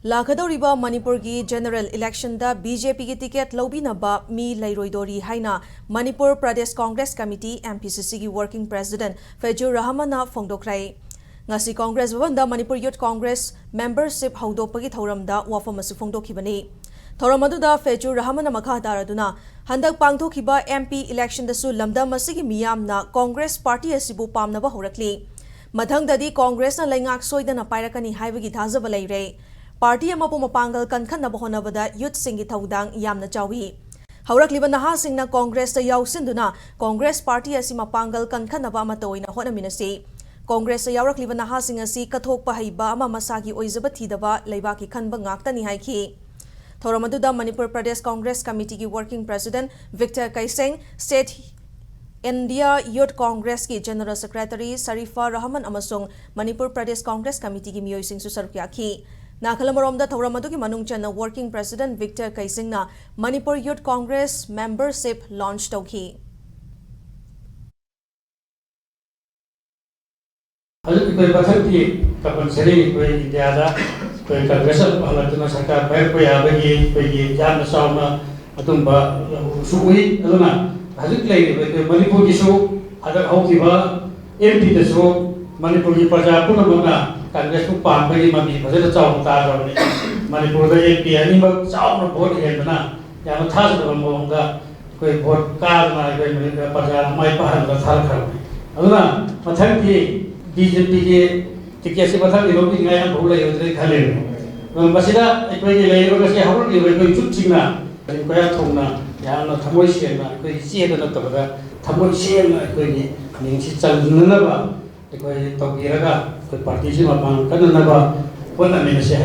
Lakadoriba Manipur ki general election da BJP ki ticket lobinaba mi lairoidori haina Manipur Pradesh Congress Committee Mpcc ki working president Fejur Rahmana phongdokrai. Ngasi Congress bhavanda Manipur Youth Congress membership haudopagi thoramda wafam asu phongdokhibani. Thoram aduda Fejur Rahmana makha taraduna handak pangthokiba MP election da su lamdam asigi miyamna Congress party asibu pamnaba horakli. Mathangdadi Congress na laingak soidana pairakani haibagi thajaba leire. Party amapu mapangal kankhanaba honabada youth singi thaudang yamna chawi. Haurakliba naha singna Congress ta yausinduna Congress party asi mapangal kankhanaba ama toina honaminasi. Congress ta yaurakliba naha sing asi kathokpa haiba ama masagi oizaba thidaba leibaki khanba ngaktani haiki. Thoramaduda Manipur Pradesh Congress Committee ki working president Victor Kaiseng, State India Youth Congress ki General Secretary Sarifa Rahman amasung Manipur Pradesh Congress Committee ki miyoi sing su sarukyaki. Nakalamaromda Thoramadu ki manungchan working president Victor Kaising na Manipur Youth Congress membership launch tauki. Alu koi bathati kapan seri koi India koi Congress halatuna sarkar baik koi abagi koi jam sauna atumba sui aluna halik lagi koi Manipur kisu ada hoki ba MP kisu Manipur ki praja pun mana Congress ku pam bagi mami pasal cawang tar ni Manipur da MP ani ba cawang vote hen na yang thas da monga koi vote kar na koi Manipur praja mai pahan da thal khar aluna mathang ki BJP ke tiket se mathang ilo ki ngai an bhulai udre khale masida koi ni lai ro ka se hawr ni koi chut chingna koi ya thongna ya na thamoi se na koi che da na to da thamoi se na koi ni ning si chal na ba koi to gira ka koi party si mapang kan na ba pon na ni se